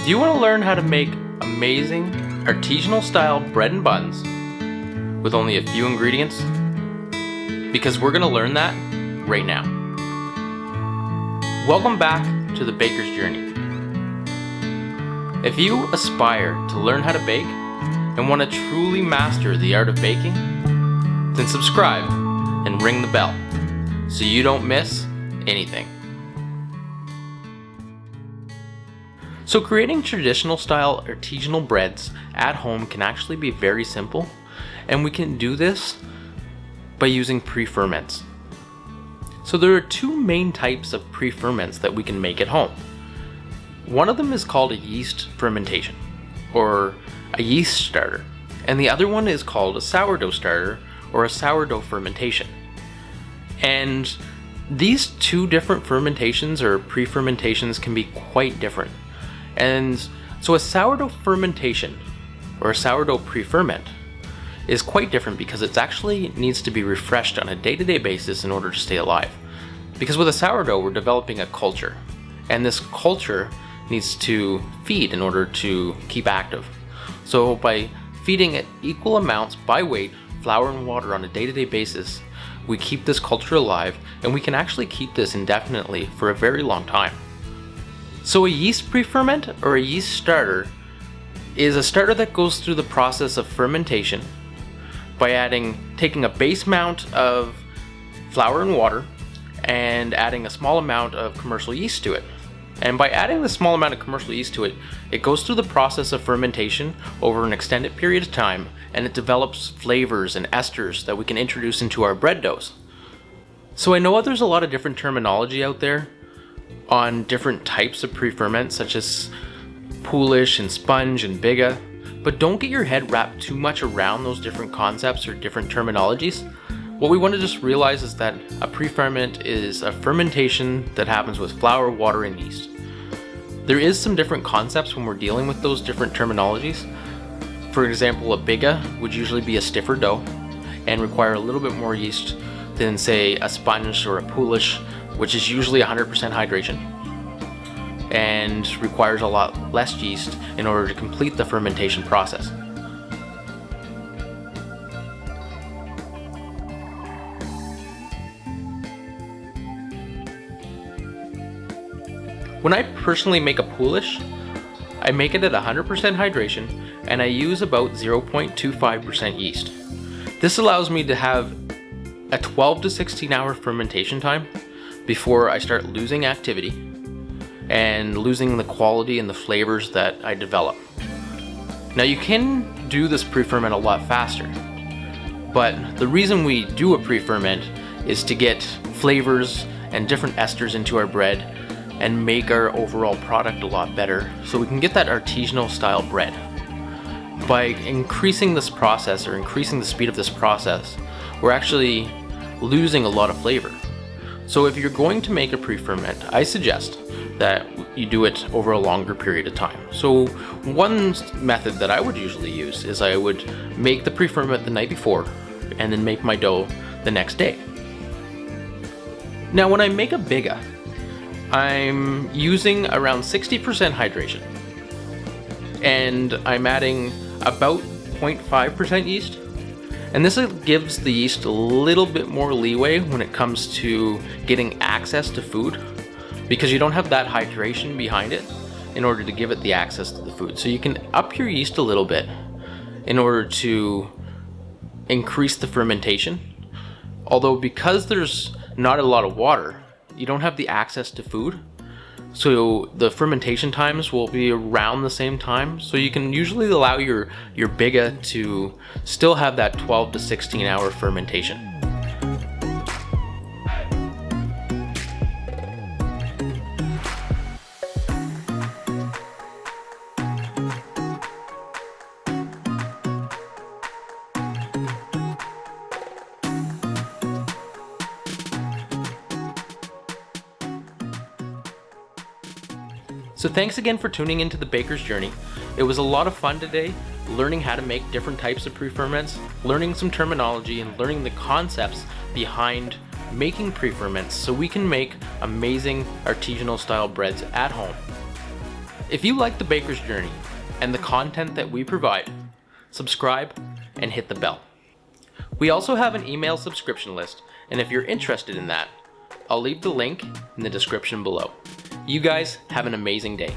Do you want to learn how to make amazing artisanal style bread and buns with only a few ingredients? Because we're going to learn that right now. Welcome back to the Baker's Journey. If you aspire to learn how to bake and want to truly master the art of baking, then subscribe and ring the bell so you don't miss anything. So creating traditional style artisanal breads at home can actually be very simple, and we can do this by using pre-ferments. So there are two main types of pre-ferments that we can make at home. One of them is called a yeast fermentation, or a yeast starter, and the other one is called a sourdough starter, or a sourdough fermentation. And these two different fermentations or pre-fermentations can be quite different. And so a sourdough fermentation, or a sourdough pre-ferment, is quite different because it actually needs to be refreshed on a day-to-day basis in order to stay alive. Because with a sourdough, we're developing a culture, and this culture needs to feed in order to keep active. So by feeding it equal amounts by weight, flour and water on a day-to-day basis, we keep this culture alive, and we can actually keep this indefinitely for a very long time. So a yeast pre-ferment, or a yeast starter, is a starter that goes through the process of fermentation by taking a base amount of flour and water and adding a small amount of commercial yeast to it. And by adding the small amount of commercial yeast to it, it goes through the process of fermentation over an extended period of time, and it develops flavors and esters that we can introduce into our bread doughs. So I know there's a lot of different terminology out there on different types of pre-ferment, such as poolish and sponge and biga, but don't get your head wrapped too much around those different concepts or different terminologies. What we want to just realize is that a pre-ferment is a fermentation that happens with flour, water, and yeast. There is some different concepts when we're dealing with those different terminologies. For example, a biga would usually be a stiffer dough and require a little bit more yeast than, say, a sponge or a poolish, which is usually 100% hydration and requires a lot less yeast in order to complete the fermentation process. When I personally make a poolish, I make it at 100% hydration, and I use about 0.25% yeast. This allows me to have a 12 to 16 hour fermentation time before I start losing activity and losing the quality and the flavors that I develop. Now you can do this pre-ferment a lot faster, but the reason we do a pre-ferment is to get flavors and different esters into our bread and make our overall product a lot better so we can get that artisanal style bread. By increasing this process, or increasing the speed of this process, we're actually losing a lot of flavor. So if you're going to make a pre-ferment, I suggest that you do it over a longer period of time. So one method that I would usually use is I would make the pre-ferment the night before and then make my dough the next day. Now when I make a biga, I'm using around 60% hydration, and I'm adding about 0.5% yeast. And this gives the yeast a little bit more leeway when it comes to getting access to food, because you don't have that hydration behind it in order to give it the access to the food. So you can up your yeast a little bit in order to increase the fermentation. Although because there's not a lot of water, you don't have the access to food. So the fermentation times will be around the same time. So you can usually allow your biga to still have that 12 to 16 hour fermentation. So thanks again for tuning into the Baker's Journey. It was a lot of fun today, learning how to make different types of pre-ferments, learning some terminology, and learning the concepts behind making pre-ferments so we can make amazing artisanal style breads at home. If you like the baker's journey and the content that we provide, subscribe and hit the bell. We also have an email subscription list, and if you're interested in that, I'll leave the link in the description below. You guys have an amazing day.